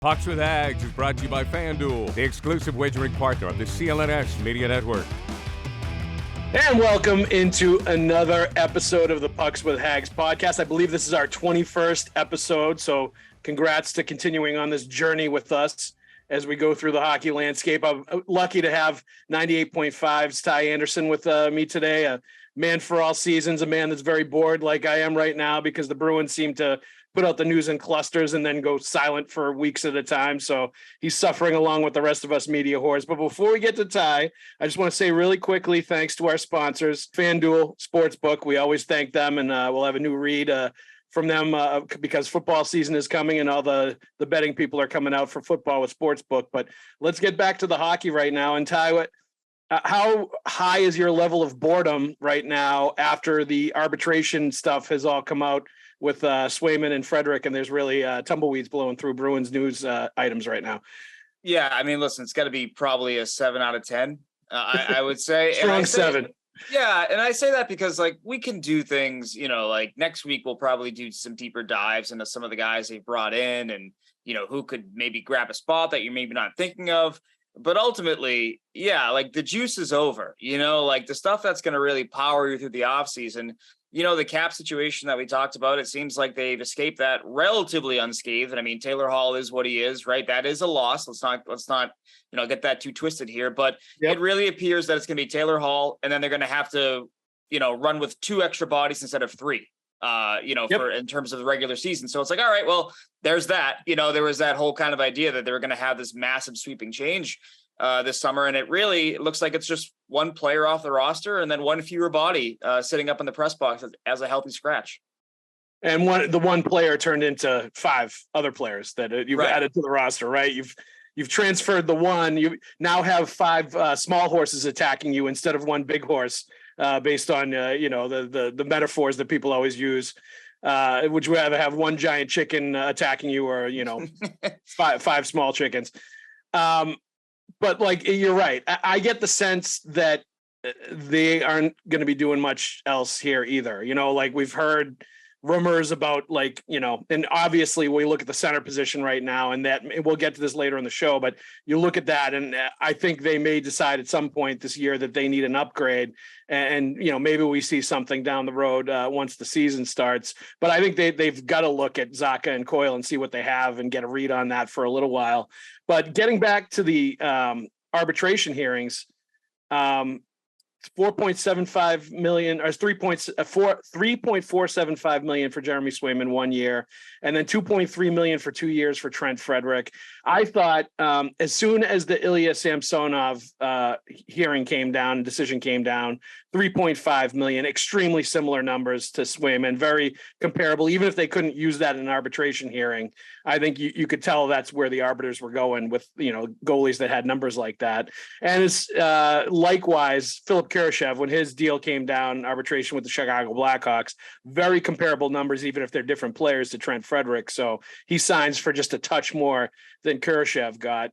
Pucks with Haggs is brought to you by FanDuel, the exclusive wagering partner of the CLNS Media Network. And welcome into another episode of the Pucks with Haggs podcast. I believe this is our 21st episode, so congrats to continuing on this journey with us as we go through the hockey landscape. I'm lucky to have 98.5's Ty Anderson with me today, a man for all seasons, a man that's very bored like I am right now because the Bruins seem to put out the news in clusters and then go silent for weeks at a time. So he's suffering along with the rest of us media whores. But before we get to Ty, I just want to say really quickly, thanks to our sponsors, FanDuel Sportsbook. We always thank them, and we'll have a new read from them because football season is coming and all the betting people are coming out for football with Sportsbook. But let's get back to the hockey right now. And Ty, how high is your level of boredom right now after the arbitration stuff has all come out with Swayman and Frederic, and there's really tumbleweeds blowing through Bruins news items right now? Yeah, I mean, listen, it's got to be probably a 7 out of 10, I would say. Strong 7. Yeah, and I say that because, like, we can do things, like next week we'll probably do some deeper dives into some of the guys they brought in and, who could maybe grab a spot that you're maybe not thinking of. But ultimately, yeah, like the juice is over, like the stuff that's going to really power you through the offseason. The cap situation that we talked about, it seems like they've escaped that relatively unscathed. And I mean, Taylor Hall is what he is, right? That is a loss. Let's not, get that too twisted here, but It really appears that it's going to be Taylor Hall. And then they're going to have to, run with 2 extra bodies instead of 3, for in terms of the regular season. So it's like, all right, well, there's that, there was that whole kind of idea that they were going to have this massive sweeping change this summer. And it looks like it's just one player off the roster and then one fewer body sitting up in the press box as a healthy scratch. And the one player turned into 5 other players that you've added to the roster, right? You've transferred the one. You now have 5 small horses attacking you instead of one big horse, based on the metaphors that people always use. Would you rather have one giant chicken attacking you or five small chickens? But like, you're right. I get the sense that they aren't going to be doing much else here either. Like we've heard rumors about and obviously we look at the center position right now, and that we'll get to this later in the show, but you look at that and I think they may decide at some point this year that they need an upgrade, and maybe we see something down the road once the season starts. But I think they've got to look at Zacha and Coyle and see what they have and get a read on that for a little while. But getting back to the arbitration hearings, 4.75 million or 3.475 million for Jeremy Swayman 1 year, and then 2.3 million for 2 years for Trent Frederic. I thought as soon as the Ilya Samsonov decision came down, 3.5 million, extremely similar numbers to Swayman, very comparable. Even if they couldn't use that in an arbitration hearing, I think you could tell that's where the arbiters were going with, goalies that had numbers like that. And it's likewise, Philip Kurashev, when his deal came down in arbitration with the Chicago Blackhawks, very comparable numbers, even if they're different players, to Trent Frederic. So he signs for just a touch more than Kurashev got.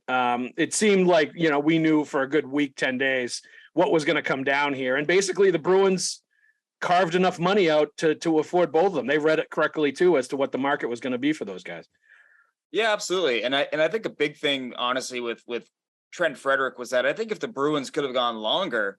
It seemed like, we knew for a good week, 10 days, what was going to come down here. And basically the Bruins carved enough money out to afford both of them. They read it correctly too, as to what the market was going to be for those guys. Yeah, absolutely. And I think a big thing, honestly, with Trent Frederic was that I think if the Bruins could have gone longer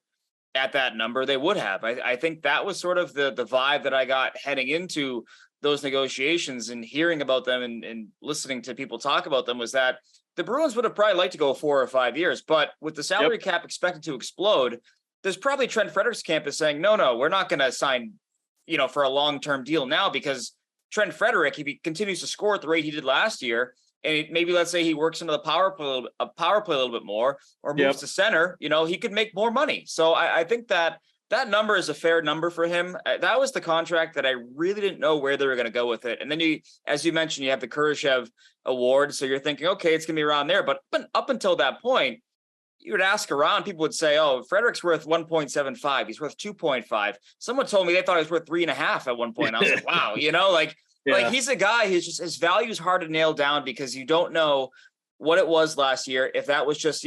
at that number, they would have. I think that was sort of the vibe that I got heading into those negotiations, and hearing about them and listening to people talk about them, was that the Bruins would have probably liked to go 4 or 5 years. But with the salary cap expected to explode, there's probably Trent Frederic's camp is saying, no, we're not going to sign, for a long-term deal now, because Trent Frederic, if he continues to score at the rate he did last year, and maybe let's say he works into the power play a little bit more, or moves to center, he could make more money. So I think that number is a fair number for him. That was the contract that I really didn't know where they were going to go with it. And then as you mentioned, you have the Kurashev award. So you're thinking, okay, it's going to be around there. But up until that point, you would ask around, people would say, oh, Frederic's worth 1.75. He's worth 2.5. Someone told me they thought he was worth 3.5 at one point. I was like, wow, like he's a guy who's just, his value is hard to nail down, because you don't know what it was last year. If that was just,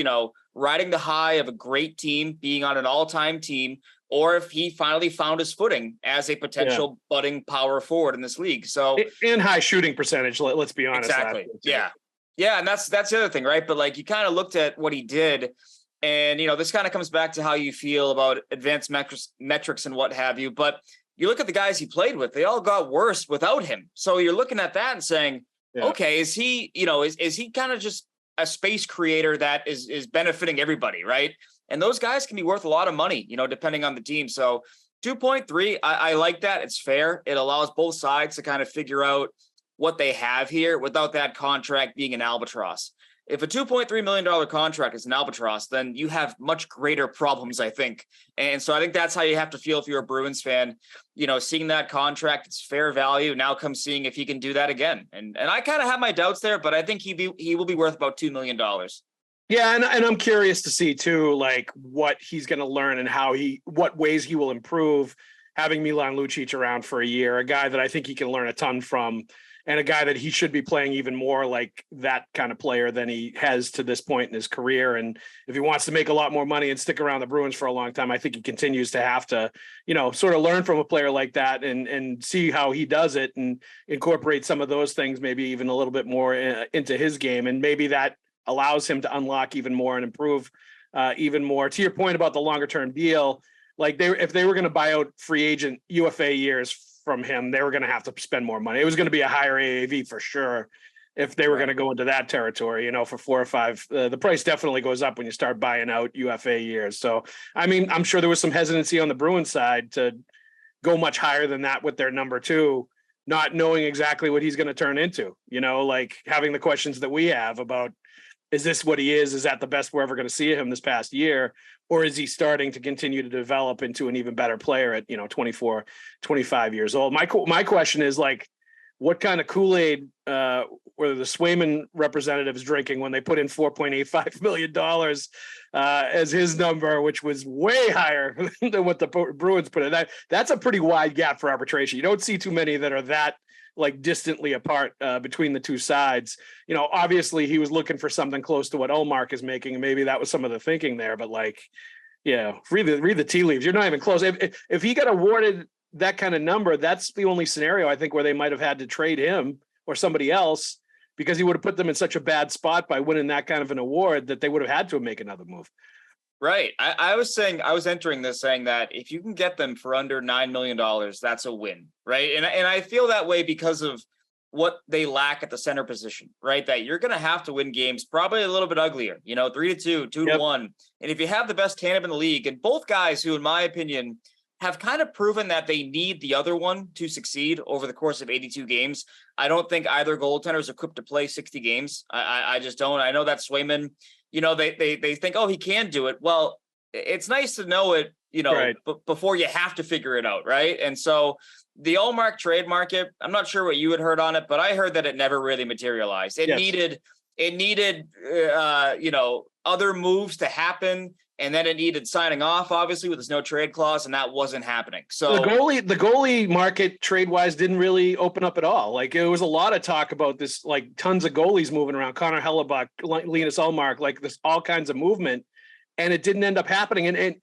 riding the high of a great team, being on an all-time team, or if he finally found his footing as a potential budding power forward in this league. So, and high shooting percentage, let's be honest. Exactly. Yeah. Yeah, and that's the other thing, right? But like you kind of looked at what he did, and this kind of comes back to how you feel about advanced metrics and what have you. But you look at the guys he played with; they all got worse without him. So you're looking at that and saying, okay, is he, is he kind of just a space creator that is benefiting everybody, right? And those guys can be worth a lot of money, depending on the team. So 2.3, I like that. It's fair. It allows both sides to kind of figure out what they have here without that contract being an albatross. If a $2.3 million contract is an albatross, then you have much greater problems, I think. And so I think that's how you have to feel if you're a Bruins fan, seeing that contract, it's fair value. Now come seeing if he can do that again. And I kind of have my doubts there, but I think he will be worth about $2 million. Yeah. And I'm curious to see too, like what he's going to learn and what ways he will improve having Milan Lucic around for a year, a guy that I think he can learn a ton from. And a guy that he should be playing even more like that kind of player than he has to this point in his career. And if he wants to make a lot more money and stick around the Bruins for a long time, I think he continues to have to, sort of learn from a player like that and see how he does it and incorporate some of those things, maybe even a little bit more into his game. And maybe that allows him to unlock even more and improve even more. To your point about the longer term deal, like if they were going to buy out free agent UFA years from him, they were going to have to spend more money. It was going to be a higher AAV for sure if they were going to go into that territory, for 4 or 5. The price definitely goes up when you start buying out UFA years. So, I mean, I'm sure there was some hesitancy on the Bruins side to go much higher than that with their number 2, not knowing exactly what he's going to turn into, like having the questions that we have about, is this what he is? Is that the best we're ever going to see him this past year? Or is he starting to continue to develop into an even better player at, 24, 25 years old? My question is like, what kind of Kool-Aid were the Swayman representatives drinking when they put in $4.85 million as his number, which was way higher than what the Bruins put in? That's a pretty wide gap for arbitration. You don't see too many that are that like distantly apart between the two sides. Obviously he was looking for something close to what Ullmark is making, and maybe that was some of the thinking there, but like, read the tea leaves. You're not even close. If he got awarded that kind of number, that's the only scenario I think where they might have had to trade him or somebody else, because he would have put them in such a bad spot by winning that kind of an award that they would have had to make another move. Right. I was entering this saying that if you can get them for under $9 million, that's a win. Right. And I feel that way because of what they lack at the center position, right? That you're going to have to win games probably a little bit uglier, 3-2, 2-1. And if you have the best tandem in the league, and both guys who, in my opinion, have kind of proven that they need the other one to succeed over the course of 82 games. I don't think either goaltender is equipped to play 60 games. I just don't. I know that Swayman, they think, oh, he can do it. Well, it's nice to know it, right, before you have to figure it out, right? And so the Ullmark trade market, I'm not sure what you had heard on it, but I heard that it never really materialized. It needed, other moves to happen. And then it needed signing off, obviously, with this no trade clause, and that wasn't happening. So the goalie market trade wise didn't really open up at all. Like it was a lot of talk about this, like tons of goalies moving around, Connor Hellebuck, Linus Ullmark, like this, all kinds of movement, and it didn't end up happening. And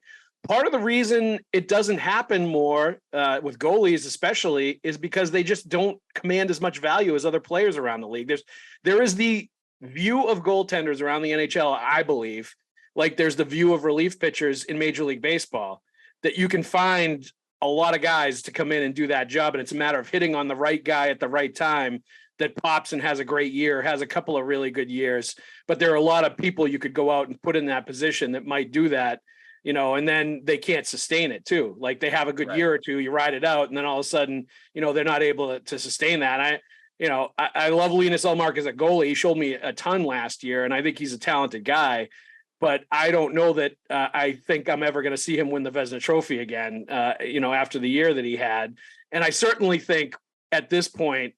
part of the reason it doesn't happen more with goalies, especially, is because they just don't command as much value as other players around the league. There is the view of goaltenders around the NHL, I believe. Like there's the view of relief pitchers in Major League Baseball, that you can find a lot of guys to come in and do that job. And it's a matter of hitting on the right guy at the right time that pops and has a great year, has a couple of really good years. But there are a lot of people you could go out and put in that position that might do that, and then they can't sustain it too. Like they have a good year or two, you ride it out, and then all of a sudden, they're not able to sustain that. I love Linus Ullmark as a goalie. He showed me a ton last year, and I think he's a talented guy. But I don't know that I think I'm ever going to see him win the Vezina Trophy again, after the year that he had. And I certainly think at this point,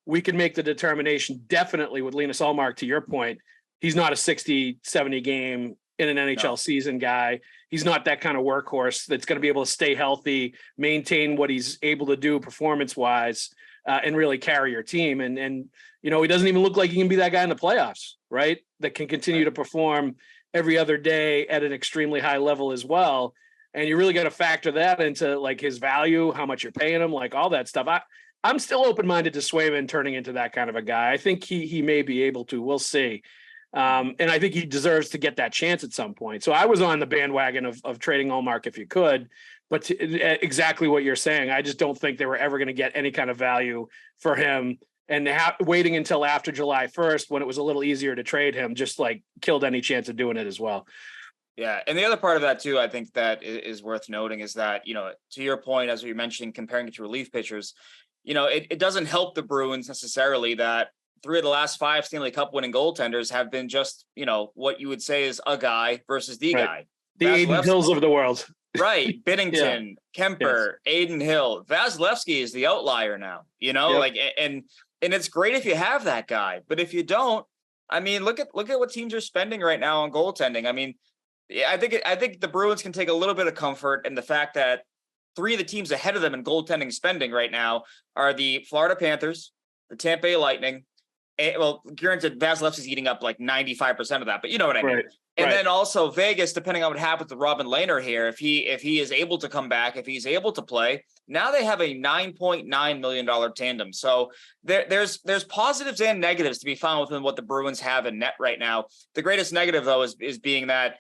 we can make the determination definitely with Linus Ullmark, to your point, he's not a 60, 70 game in an NHL season guy. He's not that kind of workhorse that's going to be able to stay healthy, maintain what he's able to do performance-wise, and really carry your team. And he doesn't even look like he can be that guy in the playoffs, right? That can continue to perform every other day at an extremely high level as well. And you really got to factor that into like his value, how much you're paying him, like all that stuff. I'm still open-minded to Swayman turning into that kind of a guy. I think he may be able to. We'll see. And I think he deserves to get that chance at some point. So I was on the bandwagon of trading Ullmark if you could, but exactly what you're saying. I just don't think they were ever going to get any kind of value for him. And waiting until after July 1st, when it was a little easier to trade him, just like killed any chance of doing it as well. Yeah. And the other part of that too, I think that is worth noting is that, to your point, as we mentioned, comparing it to relief pitchers, it doesn't help the Bruins necessarily that 3 of the last 5 Stanley Cup winning goaltenders have been just, what you would say is a guy versus the guy. The Aiden Hills of the world. Right. Binnington, Kemper, Aiden Hill. Vasilevsky is the outlier now, and it's great if you have that guy. But if you don't, I mean, look at what teams are spending right now on goaltending. I mean, I think the Bruins can take a little bit of comfort in the fact that 3 of the teams ahead of them in goaltending spending right now are the Florida Panthers, the Tampa Bay Lightning. Well, granted, Vasilevsky's eating up like 95% of that, but you know what I mean. And then also Vegas, depending on what happens with Robin Lehner here, if he is able to come back, if he's able to play, now they have a $9.9 million tandem. So there's positives and negatives to be found within what the Bruins have in net right now. The greatest negative though is being that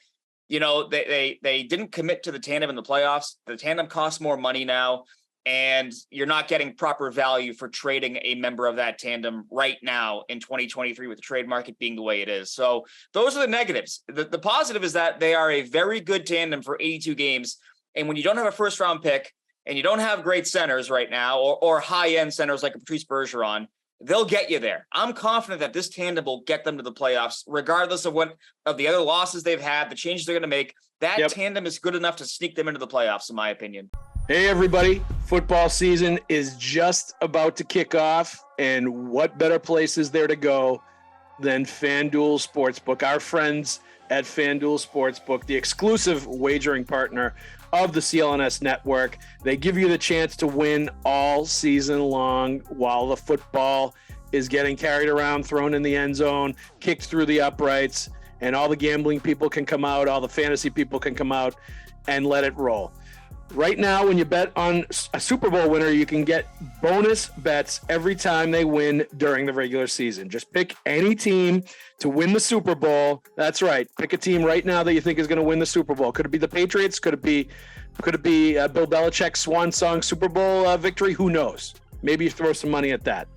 they didn't commit to the tandem in the playoffs. The tandem costs more money now, and you're not getting proper value for trading a member of that tandem right now in 2023 with the trade market being the way it is. So those are the negatives. The positive is that they are a very good tandem for 82 games. And when you don't have a first round pick and you don't have great centers right now or high end centers like Patrice Bergeron, they'll get you there. I'm confident that this tandem will get them to the playoffs, regardless of the other losses they've had, the changes they're going to make. That tandem is good enough to sneak them into the playoffs, in my opinion. Hey, everybody. Football season is just about to kick off, and what better place is there to go than FanDuel Sportsbook? Our friends at FanDuel Sportsbook, the exclusive wagering partner of the CLNS network. They give you the chance to win all season long while the football is getting carried around, thrown in the end zone, kicked through the uprights, and all the gambling people can come out, all the fantasy people can come out and let it roll. Right now, when you bet on a Super Bowl winner, you can get bonus bets every time they win during the regular season. Just pick any team to win the Super Bowl. That's right. Pick a team right now that you think is going to win the Super Bowl. Could it be the Patriots? Could it be Bill Belichick's swan song Super Bowl victory? Who knows? Maybe you throw some money at that.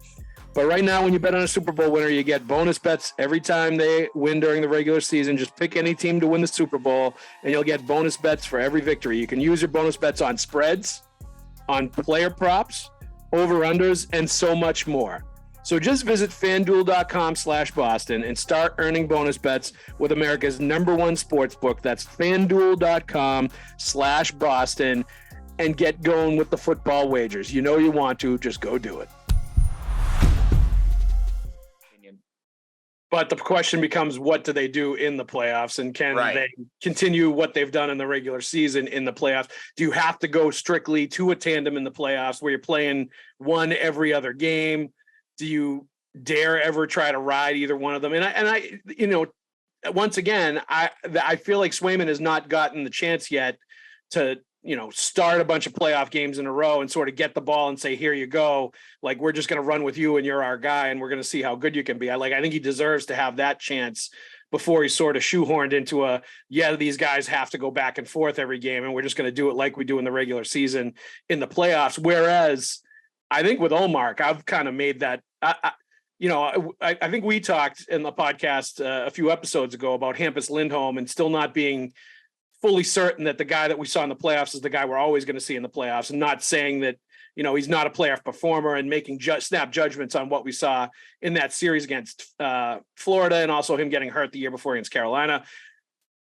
But right now, when you bet on a Super Bowl winner, you get bonus bets every time they win during the regular season. Just pick any team to win the Super Bowl, and you'll get bonus bets for every victory. You can use your bonus bets on spreads, on player props, over-unders, and so much more. So just visit FanDuel.com/Boston and start earning bonus bets with America's #1 sportsbook. That's FanDuel.com/Boston, and get going with the football wagers. You know you want to. Just go do it. But the question becomes, what do they do in the playoffs, and can they continue what they've done in the regular season in the playoffs? Do you have to go strictly to a tandem in the playoffs where you're playing one every other game? Do you dare ever try to ride either one of them? And I once again, I feel like Swayman has not gotten the chance yet to start a bunch of playoff games in a row and sort of get the ball and say, here you go. Like, we're just going to run with you and you're our guy and we're going to see how good you can be. I think he deserves to have that chance before he's sort of shoehorned into these guys have to go back and forth every game and we're just going to do it like we do in the regular season in the playoffs. Whereas I think with Ullmark, I've kind of made that, I think we talked in the podcast a few episodes ago about Hampus Lindholm and still not being fully certain that the guy that we saw in the playoffs is the guy we're always going to see in the playoffs, and not saying that, he's not a playoff performer and making snap judgments on what we saw in that series against Florida and also him getting hurt the year before against Carolina.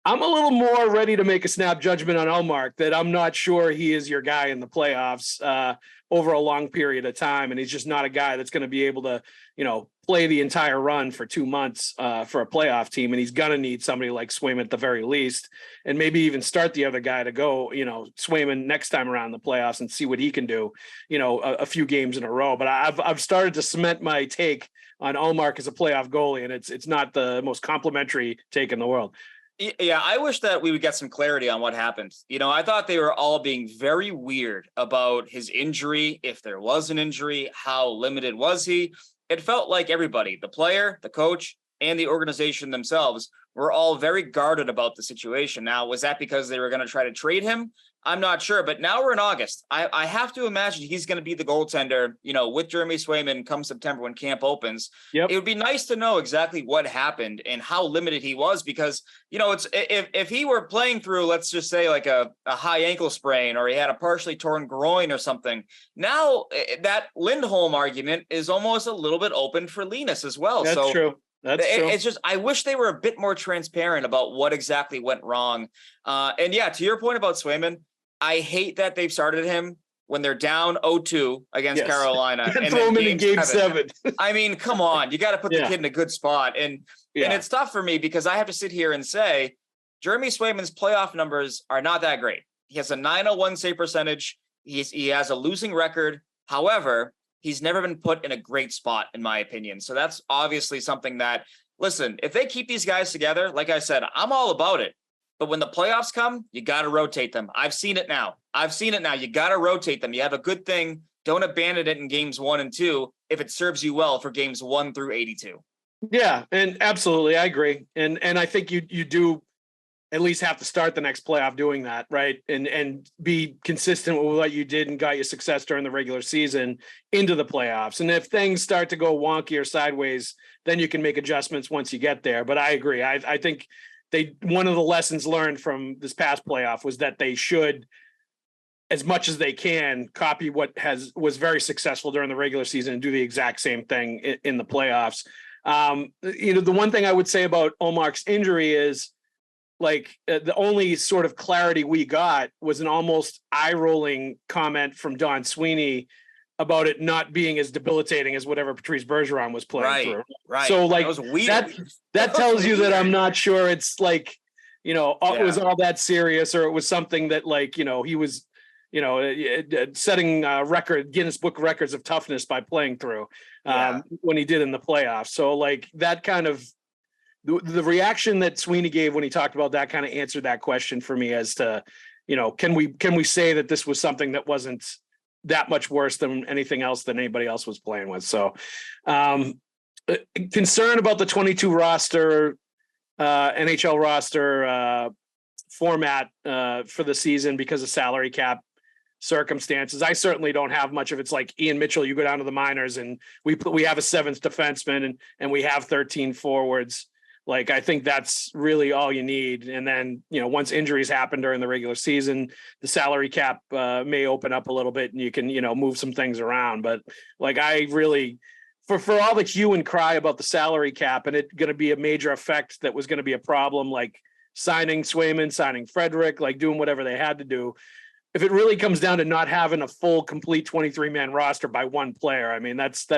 I'm a little more ready to make a snap judgment on Ullmark that I'm not sure he is your guy in the playoffs over a long period of time. And he's just not a guy that's going to be able to, play the entire run for 2 months for a playoff team. And he's going to need somebody like Swayman at the very least, and maybe even start the other guy to go, Swayman next time around in the playoffs and see what he can do, a few games in a row. But I've started to cement my take on Ullmark as a playoff goalie, and it's not the most complimentary take in the world. Yeah, I wish that we would get some clarity on what happened. I thought they were all being very weird about his injury, if there was an injury, how limited was he. It felt like everybody, the player, the coach, and the organization themselves, were all very guarded about the situation. Now, was that because they were going to try to trade him? I'm not sure, but now we're in August. I have to imagine he's going to be the goaltender, with Jeremy Swayman come September when camp opens. Yep. It would be nice to know exactly what happened and how limited he was, because, it's if he were playing through, let's just say like a high ankle sprain, or he had a partially torn groin or something. Now that Lindholm argument is almost a little bit open for Linus as well. That's true. That's true. It's just, I wish they were a bit more transparent about what exactly went wrong. And yeah, to your point about Swayman, I hate that they've started him when they're down 0-2 against Carolina. And throw him in game 7. I mean, come on, you got to put the kid in a good spot. And it's tough for me because I have to sit here and say, Jeremy Swayman's playoff numbers are not that great. He has a .901 save percentage. He has a losing record. However, he's never been put in a great spot, in my opinion. So that's obviously something that, listen, if they keep these guys together, like I said, I'm all about it. But when the playoffs come, you got to rotate them. I've seen it now. You got to rotate them. You have a good thing. Don't abandon it in games 1 and 2 if it serves you well for games 1 through 82. Yeah, and absolutely, I agree. And I think you do at least have to start the next playoff doing that, right? And be consistent with what you did and got you success during the regular season into the playoffs. And if things start to go wonky or sideways, then you can make adjustments once you get there. But I agree. I think one of the lessons learned from this past playoff was that they should, as much as they can, copy what was very successful during the regular season and do the exact same thing in the playoffs. The one thing I would say about Omar's injury is, the only sort of clarity we got was an almost eye-rolling comment from Don Sweeney about it not being as debilitating as whatever Patrice Bergeron was playing through. Right. So that was weird. That tells you that I'm not sure it's it was all that serious, or it was something that he was, setting Guinness Book records of toughness by playing through when he did in the playoffs. So that kind of, the reaction that Sweeney gave when he talked about that kind of answered that question for me as to, can we say that this was something that wasn't that much worse than anything else that anybody else was playing with. So concern about the 22 roster, NHL roster format for the season because of salary cap circumstances. I certainly don't have much of it's like Ian Mitchell. You go down to the minors and we have a 7th defenseman and we have 13 forwards. I think that's really all you need. And then, once injuries happen during the regular season, the salary cap may open up a little bit and you can, move some things around. But I really, for all the hue and cry about the salary cap and it going to be a major effect that was going to be a problem, signing Swayman, signing Frederic, doing whatever they had to do. If it really comes down to not having a full, complete 23-man roster by one player, I mean, that's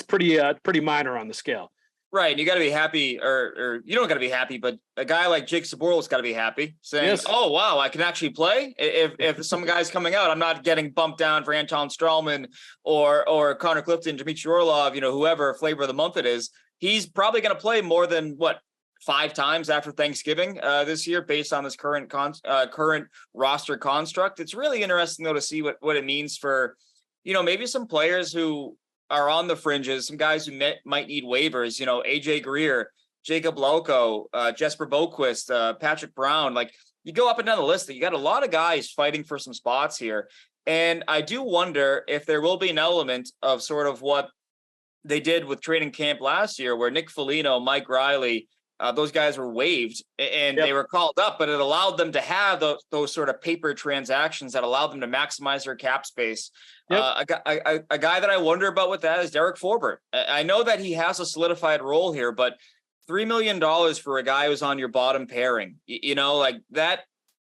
pretty minor on the scale. Right. You got to be happy, or you don't got to be happy, but a guy like Jake Saboral's got to be happy saying, yes, oh, wow, I can actually play. If some guy's coming out, I'm not getting bumped down for Anton Stralman or Connor Clifton, Dmitry Orlov, whoever flavor of the month it is. He's probably going to play more than 5 times after Thanksgiving this year, based on this current roster construct. It's really interesting though to see what it means for, maybe some players who are on the fringes, some guys who might need waivers, AJ Greer, Jacob Loco, Jesper Boquist, Patrick Brown. You go up and down the list, you got a lot of guys fighting for some spots here. And I do wonder if there will be an element of sort of what they did with training camp last year, where Nick Foligno, Mike Riley, those guys were waived and they were called up, but it allowed them to have those sort of paper transactions that allowed them to maximize their cap space. A guy that I wonder about with that is Derek Forbort. I know that he has a solidified role here, but $3 million for a guy who's on your bottom pairing,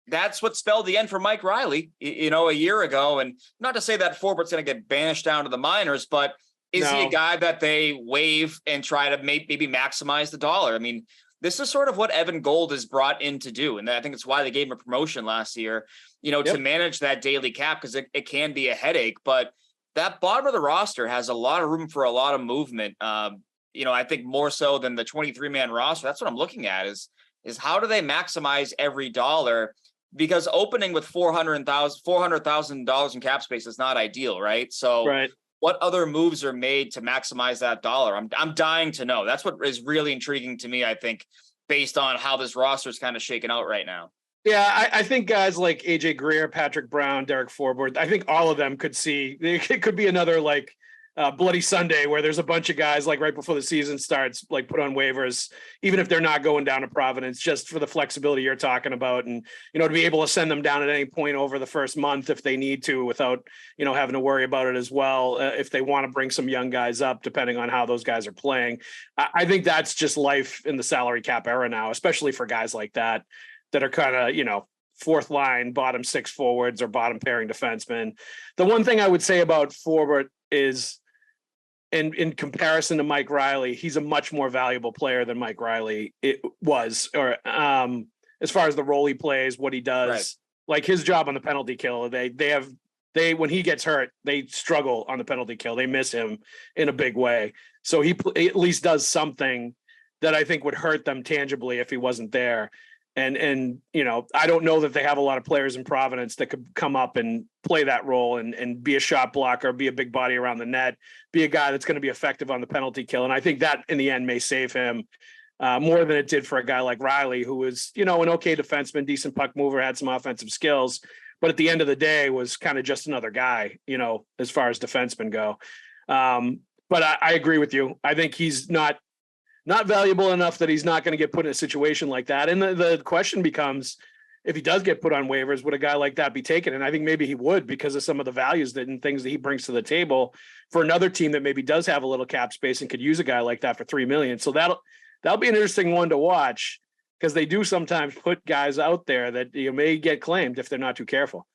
that's what spelled the end for Mike Riley, a year ago. And not to say that Forbort's going to get banished down to the minors, but is he a guy that they waive and try to maybe maximize the dollar? I mean, this is sort of what Evan Gold is brought in to do. And I think it's why they gave him a promotion last year, to manage that daily cap, because it can be a headache. But that bottom of the roster has a lot of room for a lot of movement. I think more so than the 23-man roster. That's what I'm looking at is is how do they maximize every dollar? Because opening with $400,000 in cap space is not ideal, right? So right. What other moves are made to maximize that dollar? I'm dying to know. That's what is really intriguing to me, I think, based on how this roster is kind of shaken out right now. Yeah, I think guys like AJ Greer, Patrick Brown, Derek Forbort, I think all of them could see it could be another like Bloody Sunday where there's a bunch of guys like right before the season starts, like put on waivers, even if they're not going down to Providence, just for the flexibility you're talking about. And, to be able to send them down at any point over the first month if they need to, without, having to worry about it as well. If they want to bring some young guys up, depending on how those guys are playing, I think that's just life in the salary cap era now, especially for guys like that are kind of, fourth line, bottom six forwards or bottom pairing defensemen. The one thing I would say about Forbort is, in comparison to Mike Riley, he's a much more valuable player than Mike Riley was, or as far as the role he plays, what he does, right. Like his job on the penalty kill. They when he gets hurt, they struggle on the penalty kill. They miss him in a big way. So he at least does something that I think would hurt them tangibly if he wasn't there. And I don't know that they have a lot of players in Providence that could come up and play that role and be a shot blocker, be a big body around the net, be a guy that's going to be effective on the penalty kill. And I think that in the end may save him more than it did for a guy like Riley, who was, an okay defenseman, decent puck mover, had some offensive skills, but at the end of the day was kind of just another guy, as far as defensemen go. But I agree with you. I think he's not valuable enough that he's not going to get put in a situation like that. And the question becomes, if he does get put on waivers, would a guy like that be taken? And I think maybe he would, because of some of the values and things that he brings to the table for another team that maybe does have a little cap space and could use a guy like that for $3 million. So that'll be an interesting one to watch, because they do sometimes put guys out there that may get claimed if they're not too careful.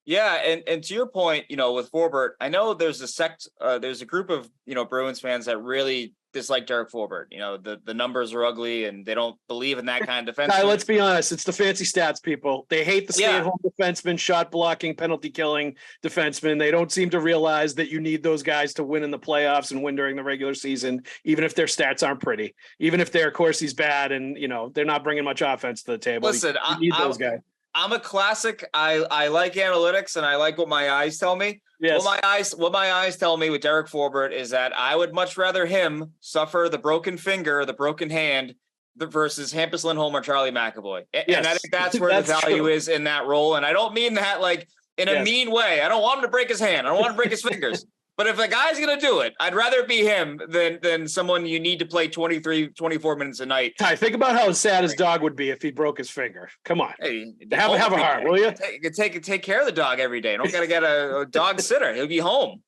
Yeah, and to your point, with Forbort, I know there's a group of Bruins fans that really dislike Derek Forbort. The numbers are ugly and they don't believe in that kind of defense. Let's be honest, it's the fancy stats people. They hate the stay-at-home defenseman, shot blocking, penalty killing defenseman. They don't seem to realize that you need those guys to win in the playoffs and win during the regular season, even if their stats aren't pretty, even if their Corsi's bad and they're not bringing much offense to the table. Listen, you need those guys. I'm a classic. I like analytics and I like what my eyes tell me. Yes. What my eyes tell me with Derek Forbort is that I would much rather him suffer the broken finger, the broken hand, versus Hampus Lindholm or Charlie McAvoy. Yes. And I think that's where the value is in that role. And I don't mean that like in a mean way. I don't want him to break his hand. I don't want him to break his fingers. But if a guy's going to do it, I'd rather it be him than someone you need to play 24 minutes a night. Ty, think about how sad his dog would be if he broke his finger. Come on. Hey, have a heart, will you? Take care of the dog every day. Don't got to get a dog sitter. He'll be home.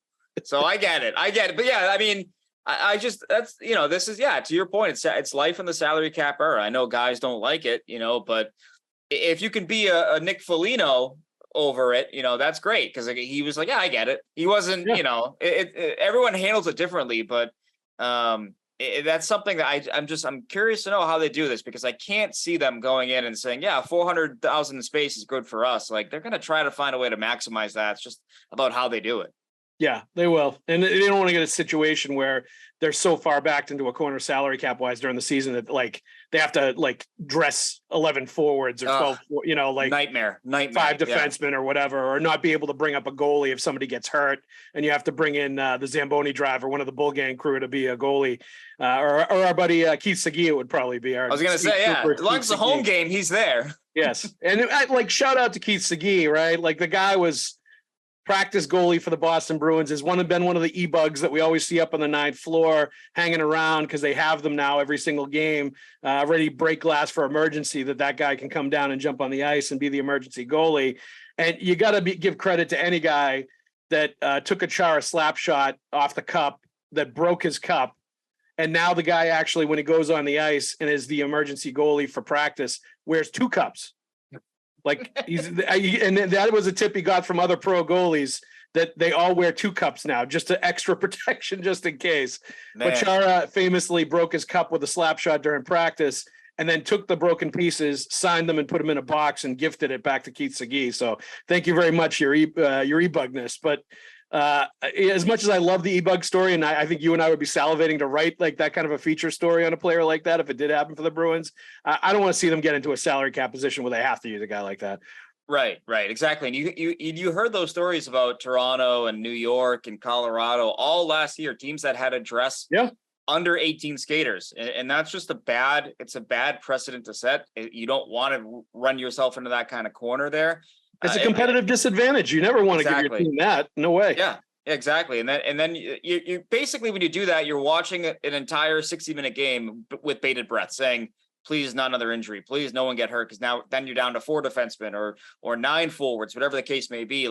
So I get it. But yeah, I mean, I just, that's, this is, to your point, it's life in the salary cap era. I know guys don't like it, but if you can be a Nick Foligno over it, that's great, because he was like, I get it. He wasn't, everyone handles it differently, but that's something that I'm curious to know how they do this, because I can't see them going in and saying, 400,000 in space is good for us. Like, they're going to try to find a way to maximize that. It's just about how they do it. Yeah, they will. And they don't want to get a situation where they're so far backed into a corner salary cap wise during the season that like they have to like dress 11 forwards or 12, nightmare, 5 defensemen or whatever, or not be able to bring up a goalie if somebody gets hurt and you have to bring in the Zamboni driver, one of the Bull Gang crew, to be a goalie, or our buddy Keith Seguia would probably be our. I was going to say, as long as it's a home game, he's there. Yes. And shout out to Keith Seguia, right? Like, the guy was practice goalie for the Boston Bruins, has been one of the e-bugs that we always see up on the 9th floor hanging around, because they have them now every single game, ready to break glass for emergency, that guy can come down and jump on the ice and be the emergency goalie. And you got to give credit to any guy that took a Chara slap shot off the cup that broke his cup. And now the guy actually, when he goes on the ice and is the emergency goalie for practice, wears 2 cups. Like, and that was a tip he got from other pro goalies, that they all wear 2 cups now, just to extra protection, just in case. Man. But Chara famously broke his cup with a slap shot during practice, and then took the broken pieces, signed them, and put them in a box and gifted it back to Keith Seguia. So thank you very much, your e-bugness. But As much as I love the E-Bug story, and I think you and I would be salivating to write like that kind of a feature story on a player like that if it did happen for the Bruins, I don't want to see them get into a salary cap position where they have to use a guy like that. Right, exactly. And you heard those stories about Toronto and New York and Colorado all last year, teams that had addressed under 18 skaters. And that's just it's a bad precedent to set. You don't want to run yourself into that kind of corner there. It's a competitive disadvantage. You never want to give your team that. No way. Yeah, exactly. And then you basically, when you do that, you're watching an entire 60-minute game with bated breath saying, please, not another injury. Please, no one get hurt. Because then you're down to 4 defensemen or 9 forwards, whatever the case may be.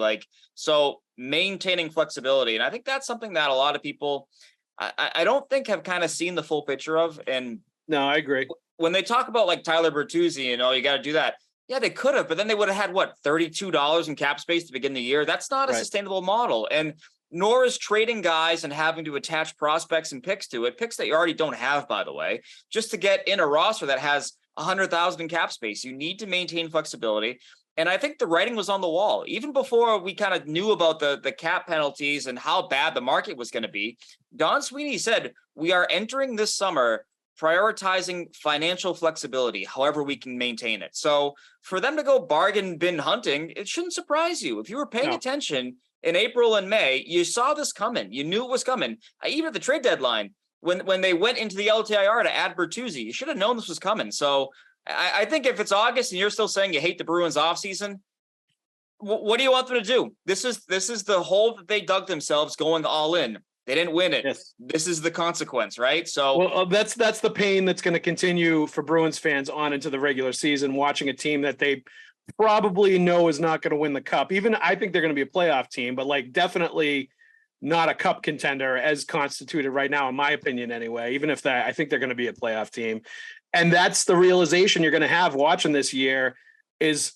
So maintaining flexibility. And I think that's something that a lot of people, I don't think have kind of seen the full picture of. And no, I agree. When they talk about like Tyler Bertuzzi, you got to do that. Yeah, they could have, but then they would have had $32 in cap space to begin the year. That's not a sustainable model. And nor is trading guys and having to attach prospects and picks to it, picks that you already don't have, by the way, just to get in a roster that has 100,000 in cap space. You need to maintain flexibility. And I think the writing was on the wall. Even before we kind of knew about the cap penalties and how bad the market was going to be, Don Sweeney said, we are entering this summer prioritizing financial flexibility, however we can maintain it. So for them to go bargain bin hunting, it shouldn't surprise you. If you were paying attention in April and May, you saw this coming. You knew it was coming. Even at the trade deadline, when they went into the LTIR to add Bertuzzi, you should have known this was coming. So I think if it's August and you're still saying you hate the Bruins offseason, what do you want them to do? This is the hole that they dug themselves going all in. They didn't win it. Yes. This is the consequence, right? So that's the pain that's going to continue for Bruins fans on into the regular season, watching a team that they probably know is not going to win the cup. Even I think they're going to be a playoff team, but definitely not a cup contender as constituted right now, in my opinion, anyway. Even if I think they're going to be a playoff team. And that's the realization you're going to have watching this year is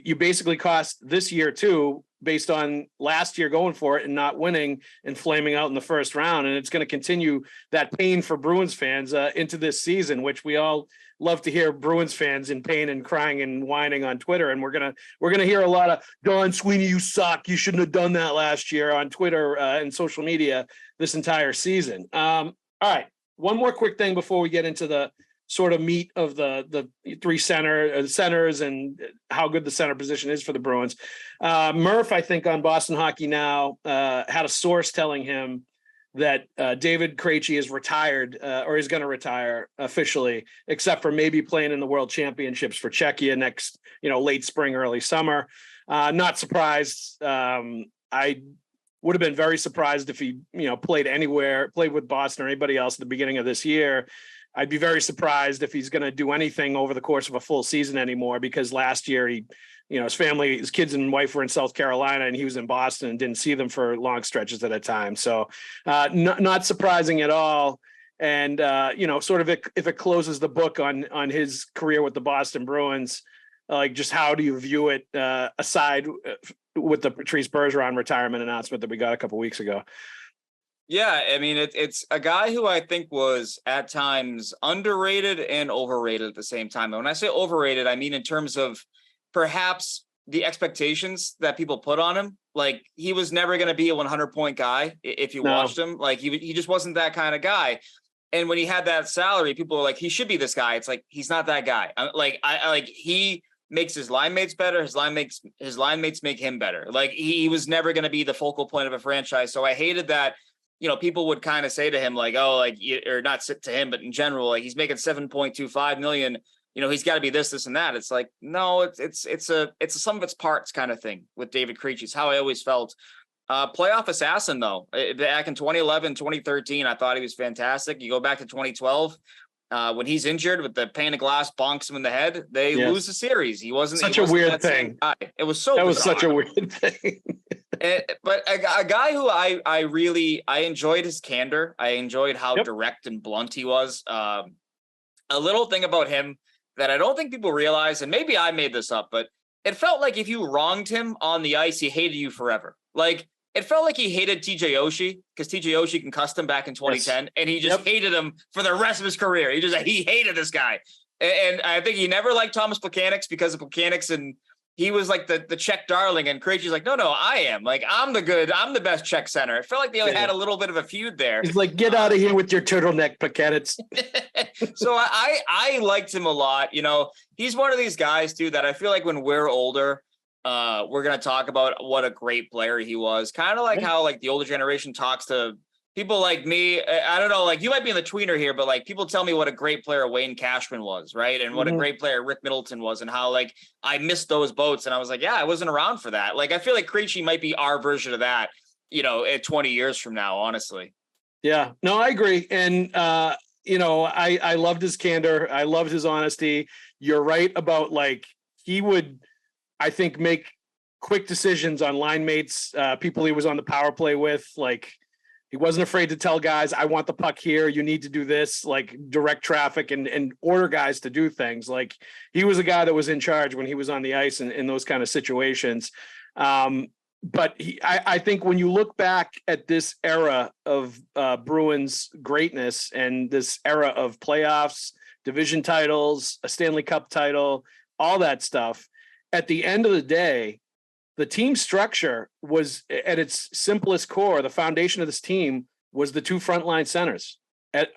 you basically cost this year too, based on last year going for it and not winning and flaming out in the first round. And it's going to continue that pain for Bruins fans into this season, which we all love to hear Bruins fans in pain and crying and whining on Twitter. And we're going to hear a lot of Don Sweeney, you suck. You shouldn't have done that last year on Twitter and social media this entire season. All right. One more quick thing before we get into the sort of meat of the 3 centers and how good the center position is for the Bruins. Murph, I think on Boston Hockey Now, had a source telling him that David Krejci is retired or is going to retire officially, except for maybe playing in the World Championships for Czechia next, late spring, early summer. Not surprised. I would have been very surprised if he, played with Boston or anybody else at the beginning of this year. I'd be very surprised if he's going to do anything over the course of a full season anymore, because last year his family, his kids and wife were in South Carolina and he was in Boston and didn't see them for long stretches at a time. So not surprising at all. And, sort of if it closes the book on his career with the Boston Bruins, just how do you view it aside with the Patrice Bergeron retirement announcement that we got a couple weeks ago? Yeah, I mean, it's a guy who I think was at times underrated and overrated at the same time. And when I say overrated, I mean in terms of perhaps the expectations that people put on him. He was never going to be a 100-point guy if you watched him. He just wasn't that kind of guy. And when he had that salary, people were like, he should be this guy. It's he's not that guy. He makes his line mates better. His line mates make him better. He was never going to be the focal point of a franchise. So I hated that. People would kind of say to him or not to him, but in general, he's making $7.25 million. He's got to be this, and that. It's no, it's a sum of its parts kind of thing with David Krejci. It's how I always felt. Playoff assassin though. Back in 2011, 2013, I thought he was fantastic. You go back to 2012, when he's injured with the pane of glass bonks him in the head, they lose the series. He wasn't such a weird thing. It was so. That was such a weird thing. But a guy who I really enjoyed his candor. I enjoyed how direct and blunt he was. A little thing about him that I don't think people realize, and maybe I made this up, but it felt like if you wronged him on the ice, he hated you forever. It felt like he hated TJ Oshie because TJ Oshie concussed him back in 2010, and he just hated him for the rest of his career. He hated this guy. And I think he never liked Thomas Plekanec because of Plekanec and he was like the Czech darling, and Krejci's like, no, I am. Like, I'm the best Czech center. It felt like they had a little bit of a feud there. He's like, get out of here with your turtleneck plaquettes. So I liked him a lot. He's one of these guys, too, that I feel like when we're older, we're going to talk about what a great player he was. Kind of like how like the older generation talks to people like me. I don't know, like you might be in the tweener here, but like people tell me what a great player Wayne Cashman was, right? And what a great player Rick Middleton was, and how like I missed those boats. And I was like, yeah, I wasn't around for that. Like, I feel like Krejci might be our version of that, at 20 years from now, honestly. Yeah, no, I agree. And, I loved his candor. I loved his honesty. You're right about like, he would, I think, make quick decisions on line mates, people he was on the power play with. Like, he wasn't afraid to tell guys, I want the puck here. You need to do this, like direct traffic and order guys to do things. Like, he was a guy that was in charge when he was on the ice in those kind of situations. But I think when you look back at this era of Bruins greatness and this era of playoffs, division titles, a Stanley Cup title, all that stuff, at the end of the day, the team structure was at its simplest core. The foundation of this team was the two frontline centers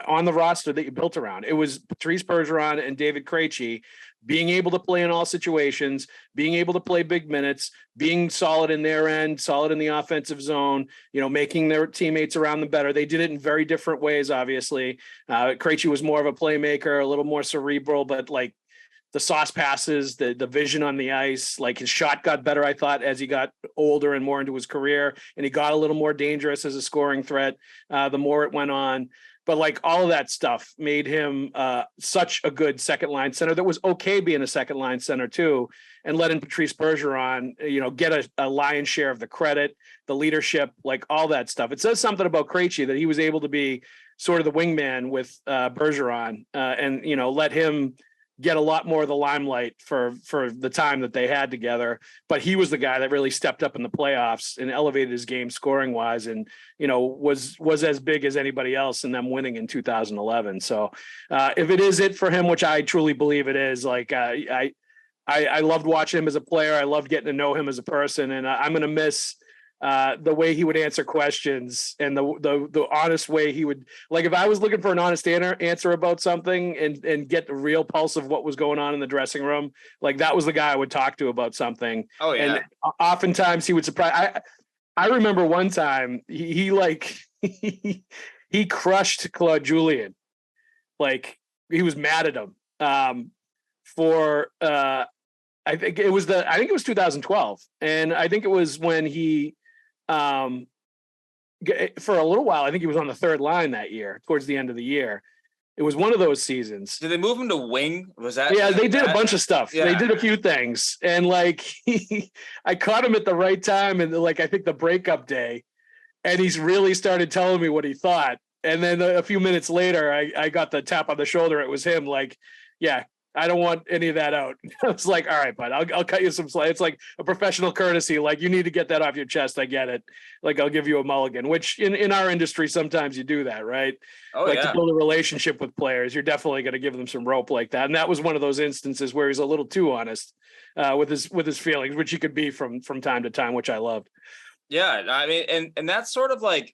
on the roster that you built around. It was Patrice Bergeron and David Krejci being able to play in all situations, being able to play big minutes, being solid in their end, solid in the offensive zone, making their teammates around them better. They did it in very different ways, obviously. Krejci was more of a playmaker, a little more cerebral, but like, the sauce passes, the vision on the ice, like his shot got better, I thought, as he got older and more into his career, and he got a little more dangerous as a scoring threat the more it went on. But like, all of that stuff made him such a good second line center that was okay being a second line center too, and letting Patrice Bergeron, get a lion's share of the credit, the leadership, like all that stuff. It says something about Krejci that he was able to be sort of the wingman with Bergeron and, let him get a lot more of the limelight for the time that they had together. But he was the guy that really stepped up in the playoffs and elevated his game scoring wise, and, was as big as anybody else in them winning in 2011. So if it is it for him, which I truly believe it is, like I loved watching him as a player. I loved getting to know him as a person, and I'm going to miss the way he would answer questions and the honest way he would, like, if I was looking for an honest answer about something and get the real pulse of what was going on in the dressing room, like that was the guy I would talk to about something. Oh yeah. And oftentimes he would surprise. I remember one time he crushed Claude Julien. Like, he was mad at him for I think it was 2012. And I think it was when he, for a little while, I think he was on the third line that year, towards the end of the year. It was one of those seasons. Did they move him to wing? Was that? Yeah, they did a bunch of stuff. Yeah. They did a few things. And like, I caught him at the right time. And like, I think the breakup day, and he's really started telling me what he thought. And then a few minutes later, I got the tap on the shoulder. It was him, like, yeah, I don't want any of that out. I was like, all right, bud, I'll cut you some slack. It's like a professional courtesy. Like, you need to get that off your chest. I get it. Like, I'll give you a mulligan, which in our industry, sometimes you do that, right? Oh, like, yeah. to build a relationship with players, you're definitely going to give them some rope like that. And that was one of those instances where he's a little too honest with his feelings, which he could be from time to time, which I loved. Yeah. I mean, and that's sort of like,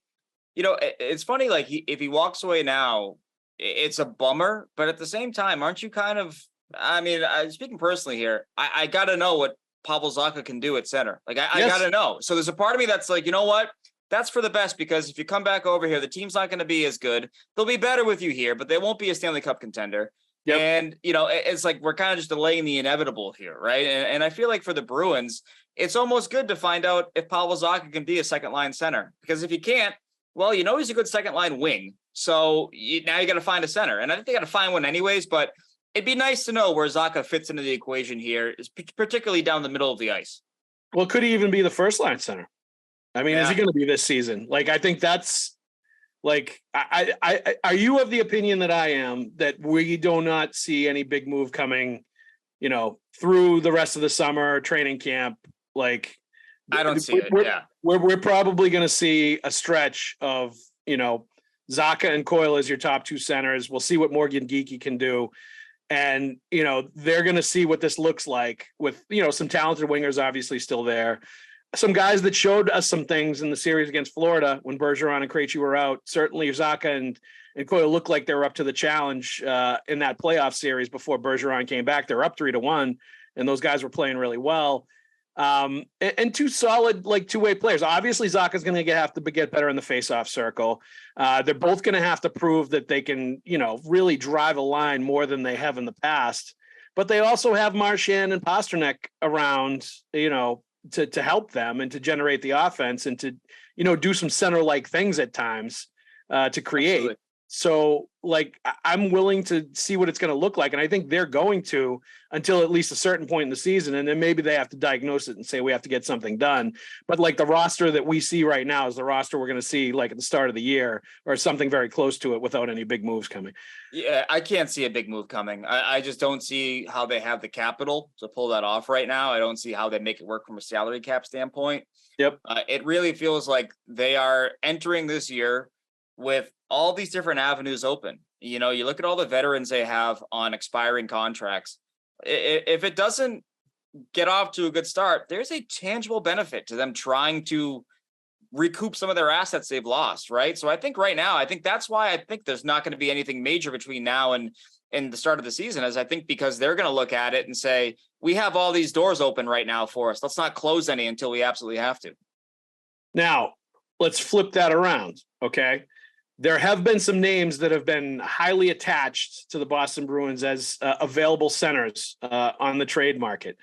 it's funny, like if he walks away now, it's a bummer, but at the same time, aren't you kind of, I mean, speaking personally here, I got to know what Pavel Zacha can do at center. Like, I got to know. So there's a part of me that's like, you know what? That's for the best, because if you come back over here, the team's not going to be as good. They'll be better with you here, but they won't be a Stanley Cup contender. Yep. And, it's like we're kind of just delaying the inevitable here, right? And I feel like for the Bruins, it's almost good to find out if Pavel Zacha can be a second-line center. Because if he can't, well, he's a good second-line wing. So now you got to find a center. And I think they got to find one anyways, but it'd be nice to know where Zacha fits into the equation here, particularly down the middle of the ice. Well, could he even be the first line center? I mean, Is he going to be this season? Like, I think that's like, I are you of the opinion that I am, that we do not see any big move coming, through the rest of the summer training camp? Like, I don't see it. Yeah. We're probably going to see a stretch of, Zacha and Coyle as your top two centers. We'll see what Morgan Geekie can do. And, they're going to see what this looks like with, some talented wingers obviously still there. Some guys that showed us some things in the series against Florida when Bergeron and Krejci were out. Certainly Zacha and Coyle looked like they were up to the challenge in that playoff series before Bergeron came back. They were up 3-1, and those guys were playing really well. And two solid, two-way players. Obviously, Zacha's going to have to get better in the face-off circle. They're both going to have to prove that they can, really drive a line more than they have in the past. But they also have Marchand and Pasternak around, to help them and to generate the offense and to, do some center-like things at times to create. Absolutely. So, I'm willing to see what it's going to look like. And I think they're going to until at least a certain point in the season. And then maybe they have to diagnose it and say, we have to get something done. But the roster that we see right now is the roster we're going to see at the start of the year or something very close to it without any big moves coming. Yeah, I can't see a big move coming. I just don't see how they have the capital to pull that off right now. I don't see how they make it work from a salary cap standpoint. Yep. It really feels like they are entering this year with all these different avenues open. You look at all the veterans they have on expiring contracts. If it doesn't get off to a good start, there's a tangible benefit to them trying to recoup some of their assets they've lost, right? So I think right now, that's why I think there's not going to be anything major between now and the start of the season, as I think because they're going to look at it and say, we have all these doors open right now for us. Let's not close any until we absolutely have to. Now, let's flip that around, okay? There have been some names that have been highly attached to the Boston Bruins as available centers on the trade market.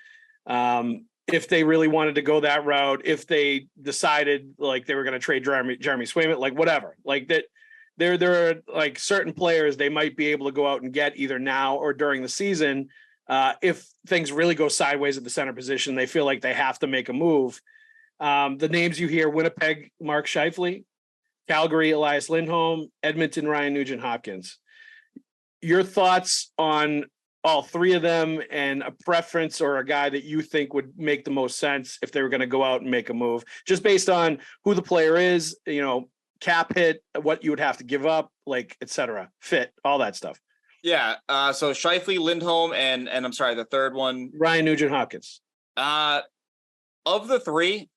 If they really wanted to go that route, if they decided they were going to trade Jeremy Swayman, whatever, that there are certain players they might be able to go out and get either now or during the season. If things really go sideways at the center position, they feel like they have to make a move. The names you hear: Winnipeg, Mark Scheifele; Calgary, Elias Lindholm; Edmonton, Ryan Nugent-Hopkins. Your thoughts on all three of them and a preference or a guy that you think would make the most sense if they were going to go out and make a move, just based on who the player is, cap hit, what you would have to give up, et cetera, fit, all that stuff. Yeah. So Scheifele, Lindholm, and I'm sorry, the third one, Ryan Nugent-Hopkins. Of the three,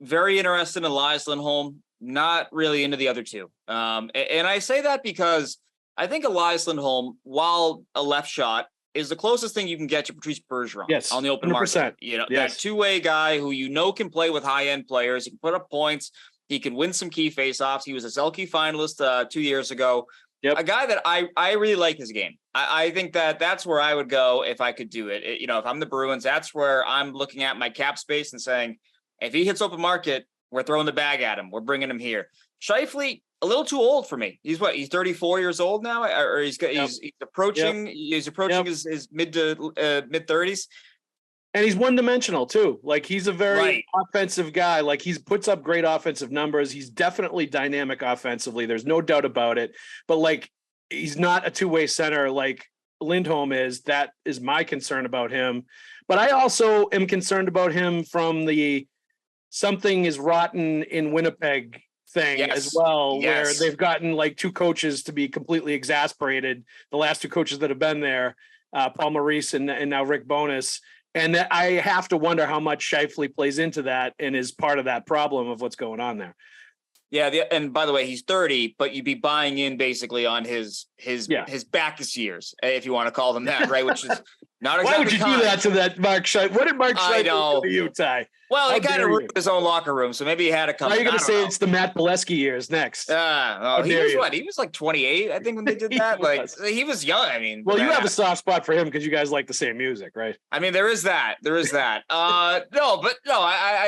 very interested in Elias Lindholm. Not really into the other two. And I say that because I think Elias Lindholm, while a left shot, is the closest thing you can get to Patrice Bergeron on the open 100%. Market. That two-way guy who can play with high-end players. He can put up points. He can win some key faceoffs. He was a Selke finalist 2 years ago. Yep. A guy that I really like his game. I think that's where I would go if I could do it. If I'm the Bruins, that's where I'm looking at my cap space and saying, if he hits open market, we're throwing the bag at him. We're bringing him here. Scheifele, a little too old for me. He's 34 years old now, or he's approaching. Yep. He's approaching his mid 30s, and he's one-dimensional too. He's a very offensive guy. He puts up great offensive numbers. He's definitely dynamic offensively. There's no doubt about it. But he's not a two-way center like Lindholm is. That is my concern about him. But I also am concerned about him from the something is rotten in Winnipeg thing as well, where they've gotten two coaches to be completely exasperated. The last two coaches that have been there, Paul Maurice and now Rick Bowness. And that I have to wonder how much Scheifele plays into that and is part of that problem of what's going on there. Yeah, and by the way, he's 30, but you'd be buying in basically on his Bacchus years, if you want to call them that, right? Which is not exactly. Why would you do that to that Mark Scheifele? What did Mark Scheifele do to you, Ty? Well, he kind of ruined his own locker room, so maybe he had to come. Now you're going to say it's the Matt Bolesky years next. He was what? He was 28, I think, when they did that. He was young. I mean, well, you have a soft spot for him because you guys like the same music, right? I mean, there is that. I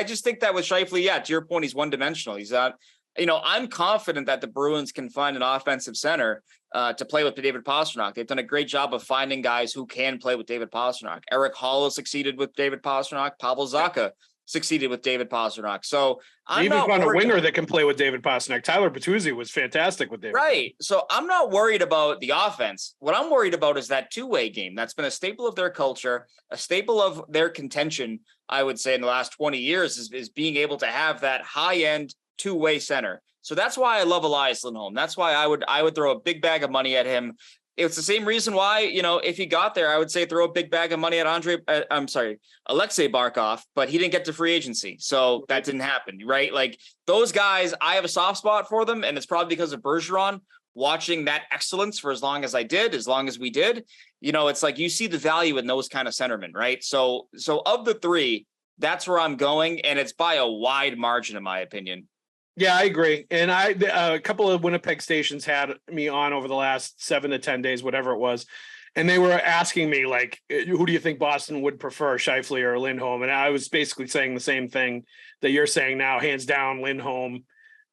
just think that with Scheifele, to your point, he's one-dimensional. He's not. I'm confident that the Bruins can find an offensive center to play with David Pastrnak. They've done a great job of finding guys who can play with David Pastrnak. Eric Hall has succeeded with David Pastrnak. Pavel Zacha succeeded with David Pastrnak. So I'm even found a winger that can play with David Pastrnak. Tyler Bertuzzi was fantastic with David. Right. So I'm not worried about the offense. What I'm worried about is that two-way game. That's been a staple of their culture, a staple of their contention, I would say, in the last 20 years is being able to have that high-end two-way center. So that's why I love Elias Lindholm. That's why I would throw a big bag of money at him. it's the same reason why, if he got there, I would say throw a big bag of money at Alexei Barkov, but he didn't get to free agency. So that didn't happen, right? Like those guys, I have a soft spot for them. And it's probably because of Bergeron watching that excellence for as long as we did, it's like you see the value in those kind of centermen, right? So of the three, that's where I'm going. And it's by a wide margin, in my opinion. Yeah, I agree. And a couple of Winnipeg stations had me on over the last 7 to 10 days, whatever it was. And they were asking me, like, who do you think Boston would prefer, Scheifele or Lindholm? And I was basically saying the same thing that you're saying now, hands down, Lindholm,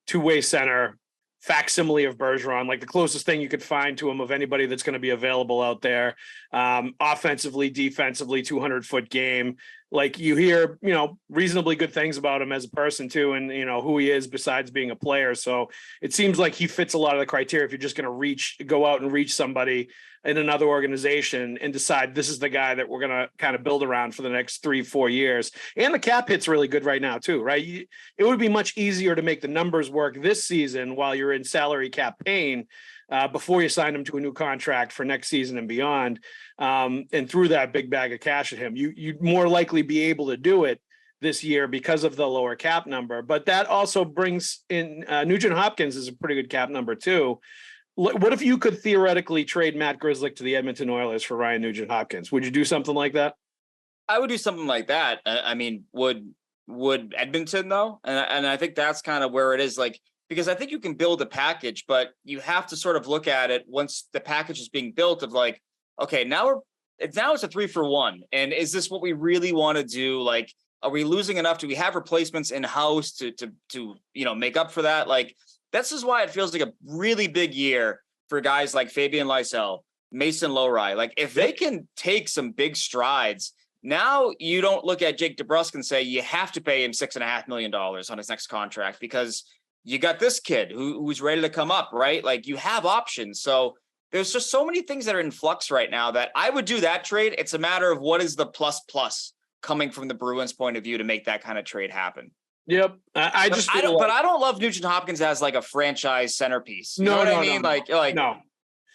two-way center, facsimile of Bergeron, like the closest thing you could find to him of anybody that's going to be available out there. Offensively, defensively, 200-foot game. Like you hear, reasonably good things about him as a person too, and who he is besides being a player. So it seems like he fits a lot of the criteria. If you're just going to go out and reach somebody in another organization and decide this is the guy that we're going to kind of build around for the next 3-4 years. And the cap hit's really good right now too, right? It would be much easier to make the numbers work this season while you're in salary cap pain before you sign him to a new contract for next season and beyond. And threw that big bag of cash at him, you'd more likely be able to do it this year because of the lower cap number. But that also brings in Nugent Hopkins is a pretty good cap number too. What if you could theoretically trade Matt Grzelcyk to the Edmonton Oilers for Ryan Nugent Hopkins? Would you do something like that? I would do something like that. I mean, would Edmonton though? And I think that's kind of where it is, like, because I think you can build a package, but you have to sort of look at it once the package is being built of like, okay, now it's a 3-for-1. And is this what we really want to do? Like, are we losing enough? Do we have replacements in house to make up for that? Like, this is why it feels like a really big year for guys like Fabian Lysell, Mason Lohrei. Like, if they can take some big strides, now you don't look at Jake DeBrusk and say you have to pay him $6.5 million on his next contract because you got this kid who's ready to come up, right? Like, you have options. So there's just so many things that are in flux right now that I would do that trade. It's a matter of what is the plus coming from the Bruins point of view to make that kind of trade happen. Yep. I don't love Nugent Hopkins as like a franchise centerpiece. You know what I mean? No.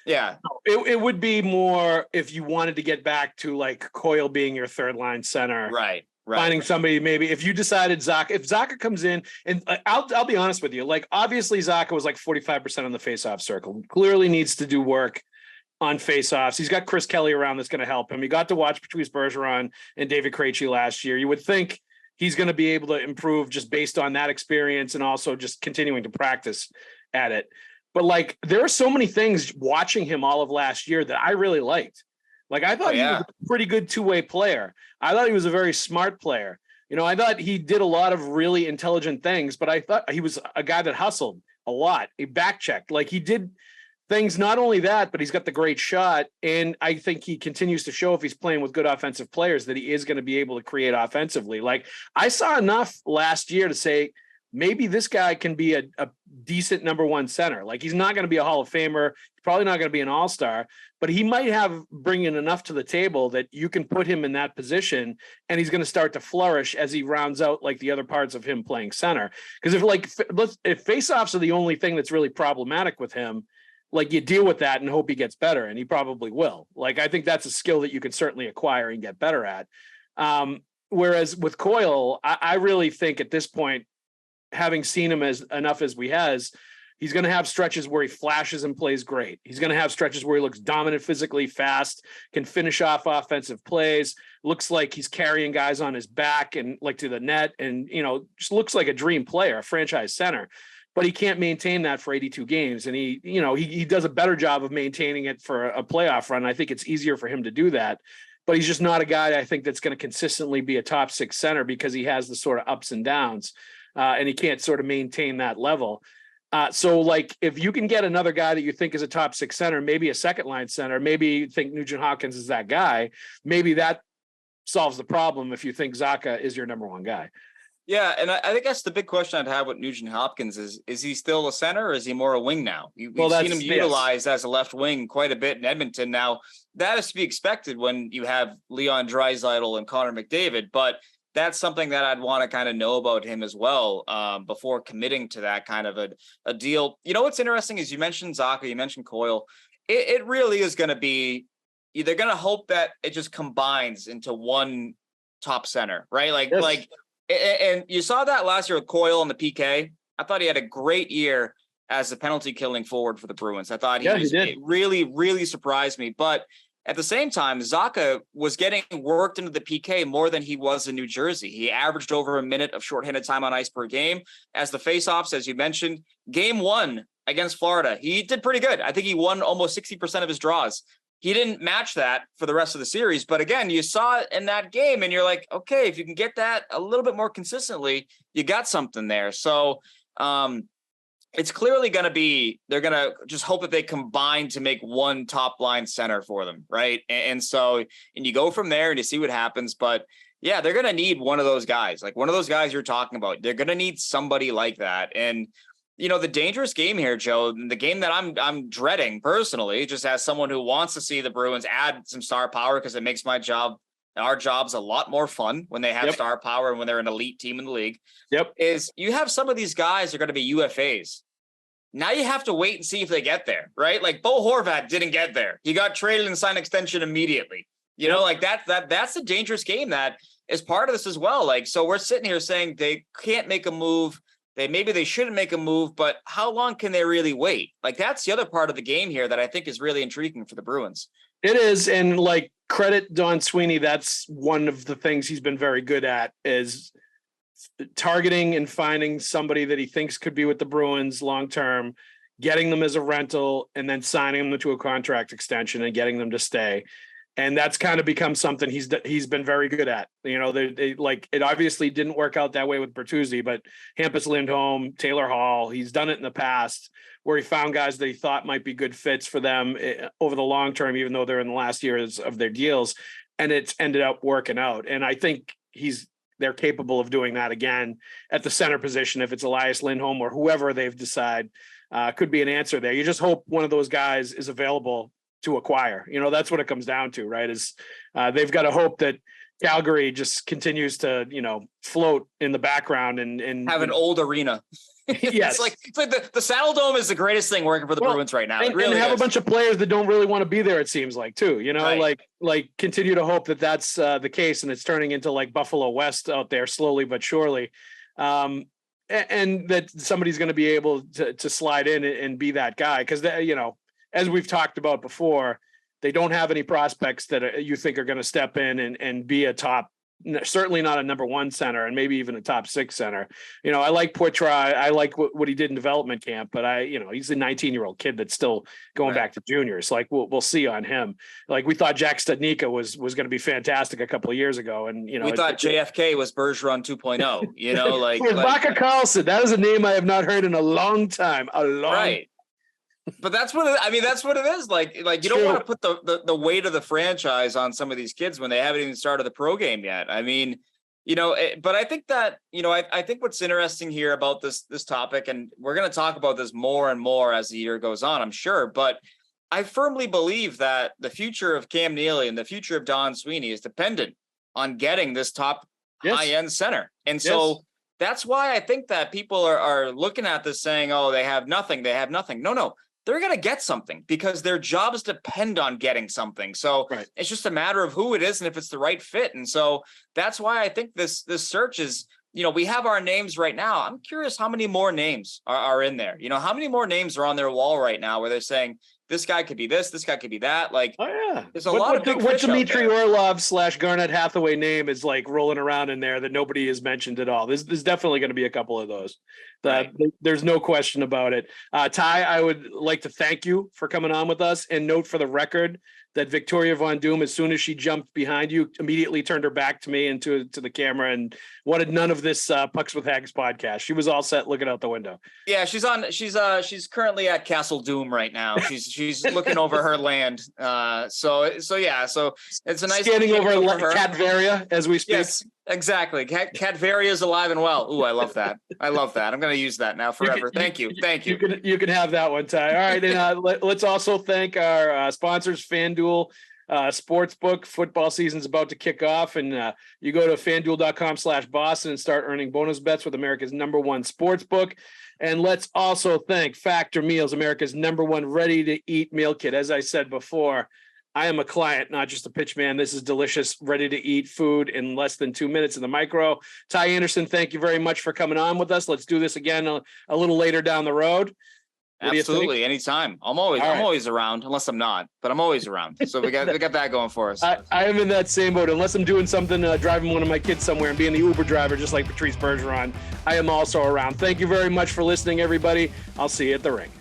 Yeah. No. It would be more if you wanted to get back to like Coyle being your third line center. Right. Finding somebody, maybe if you decided if Zacha comes in, and I'll be honest with you, like obviously Zacha was like 45% on the faceoff circle, clearly needs to do work on faceoffs. He's got Chris Kelly around that's going to help him. He got to watch Patrice Bergeron and David Krejci last year. You would think he's going to be able to improve just based on that experience and also just continuing to practice at it. But like, there are so many things watching him all of last year that I really liked. Like, I thought he was a pretty good two-way player. I thought he was a very smart player. I thought he did a lot of really intelligent things, but I thought he was a guy that hustled a lot. He back-checked. Like, he did things, not only that, but he's got the great shot. And I think he continues to show, if he's playing with good offensive players, that he is going to be able to create offensively. Like, I saw enough last year to say, maybe this guy can be a decent number one center. Like, he's not going to be a Hall of Famer. He's probably not going to be an all-star, but he might bring in enough to the table that you can put him in that position and he's going to start to flourish as he rounds out like the other parts of him playing center. Because if faceoffs are the only thing that's really problematic with him, like, you deal with that and hope he gets better, and he probably will. Like, I think that's a skill that you can certainly acquire and get better at. Whereas with Coyle, I really think at this point, having seen him enough as we has, he's going to have stretches where he flashes and plays great. He's going to have stretches where he looks dominant physically, fast, can finish off offensive plays, looks like he's carrying guys on his back and like to the net, and just looks like a dream player, a franchise center. But he can't maintain that for 82 games, and he does a better job of maintaining it for a playoff run. I think it's easier for him to do that. But he's just not a guy I think that's going to consistently be a top six center because he has the sort of ups and downs. And he can't sort of maintain that level. So like, if you can get another guy that you think is a top six center, maybe a second line center, maybe you think Nugent Hopkins is that guy, maybe that solves the problem if you think Zacha is your number one guy. Yeah, and I think that's the big question I'd have with Nugent Hopkins is he still a center or is he more a wing now? We've seen him utilized as a left wing quite a bit in Edmonton. Now, that is to be expected when you have Leon Draisaitl and Connor McDavid, but that's something that I'd want to kind of know about him as well before committing to that kind of a deal. What's interesting is you mentioned Zacha, you mentioned Coyle. it really is going to be, they're going to hope that it just combines into one top center, right? And you saw that last year with Coyle on the PK. I thought he had a great year as a penalty killing forward for the Bruins. I thought he it really, really surprised me. But at the same time, Zacha was getting worked into the PK more than he was in New Jersey. He averaged over a minute of shorthanded time on ice per game. As the faceoffs, as you mentioned, game 1 against Florida, he did pretty good. I think he won almost 60% of his draws. He didn't match that for the rest of the series. But again, you saw it in that game and you're like, okay, if you can get that a little bit more consistently, you got something there. So it's clearly going to be, they're going to just hope that they combine to make one top line center for them. Right. And you go from there and you see what happens. But yeah, they're going to need one of those guys, like one of those guys you're talking about. They're going to need somebody like that. And, the dangerous game here, Joe, the game that I'm dreading personally, just as someone who wants to see the Bruins add some star power, because it makes our jobs a lot more fun when they have star power and when they're an elite team in the league. Is you have some of these guys are going to be UFAs. Now you have to wait and see if they get there, right? Like Bo Horvat didn't get there. He got traded and signed extension immediately. That's the dangerous game that is part of this as well. Like, so we're sitting here saying they can't make a move. Maybe they shouldn't make a move, but how long can they really wait? Like, that's the other part of the game here that I think is really intriguing for the Bruins. It is. And like, credit Don Sweeney. That's one of the things he's been very good at, is targeting and finding somebody that he thinks could be with the Bruins long-term, getting them as a rental, and then signing them to a contract extension and getting them to stay. And that's kind of become something he's been very good at. It obviously didn't work out that way with Bertuzzi, but Hampus Lindholm, Taylor Hall, he's done it in the past where he found guys that he thought might be good fits for them over the long term, even though they're in the last years of their deals, and it's ended up working out. And I think they're capable of doing that again at the center position. If it's Elias Lindholm or whoever they've decided could be an answer there. You just hope one of those guys is available to acquire. That's what it comes down to, right? Is they've got to hope that Calgary just continues to, float in the background and have an old arena. Yes. It's like the Saddle Dome is the greatest thing working for the Bruins right now. And have a bunch of players that don't really want to be there, it seems like, too. Right. Like continue to hope that that's the case, and it's turning into like Buffalo West out there slowly but surely. And that somebody's going to be able to slide in and be that guy, because as we've talked about before, they don't have any prospects that you think are going to step in and be a top, certainly not a number 1 center, and maybe even a top 6 center. I like Poitras. I like what he did in development camp, but he's a 19-year-old kid that's still going back to juniors. Like we'll see on him. Like we thought Jack Studnicka was going to be fantastic a couple of years ago. And, we thought JFK was Bergeron 2.0, like Baca Carlson. That is a name I have not heard in a long time. Right. But that's what it is. Like you don't want to put the weight of the franchise on some of these kids when they haven't even started the pro game yet. I mean, but I think that, I think what's interesting here about this topic, and we're going to talk about this more and more as the year goes on, I'm sure, but I firmly believe that the future of Cam Neely and the future of Don Sweeney is dependent on getting this top high-end center. And so that's why I think that people are looking at this saying, oh, they have nothing. No. They're going to get something because their jobs depend on getting something. So It's just a matter of who it is and if it's the right fit. And so that's why I think this search is, we have our names right now. I'm curious how many more names are in there. How many more names are on their wall right now where they're saying, this guy could be this guy could be that. Like, there's a lot of big what Dmitry Orlov / Garnett Hathaway name is like rolling around in there that nobody has mentioned at all. There's definitely going to be a couple of those. There's no question about it. Ty, I would like to thank you for coming on with us, and note for the record that Victoria Von Doom, as soon as she jumped behind you, immediately turned her back to me and to the camera and wanted none of this Pucks with Haggs podcast. She was all set looking out the window. Yeah, she's currently at Castle Doom right now. She's looking over her land. So it's a nice scanning over Catveria as we speak. Yes, exactly. Catveria is alive and well. Ooh, I love that. I'm going to use that now forever. Thank you. You can have that one, Ty. All right, and let's also thank our sponsors, FanDuel. sportsbook. Football season's about to kick off, and you go to FanDuel.com/Boston and start earning bonus bets with America's #1 sportsbook. And let's also thank Factor Meals, America's #1 ready-to-eat meal kit. As I said before, I am a client, not just a pitch man. This is delicious, ready-to-eat food in less than 2 minutes in the micro. Ty Anderson, thank you very much for coming on with us. Let's do this again a little later down the road. Absolutely, anytime. I'm always around, unless I'm not, but I'm always around. So we got that going for us. I am in that same boat. Unless I'm doing something, driving one of my kids somewhere and being the Uber driver, just like Patrice Bergeron, I am also around. Thank you very much for listening, everybody. I'll see you at the rink.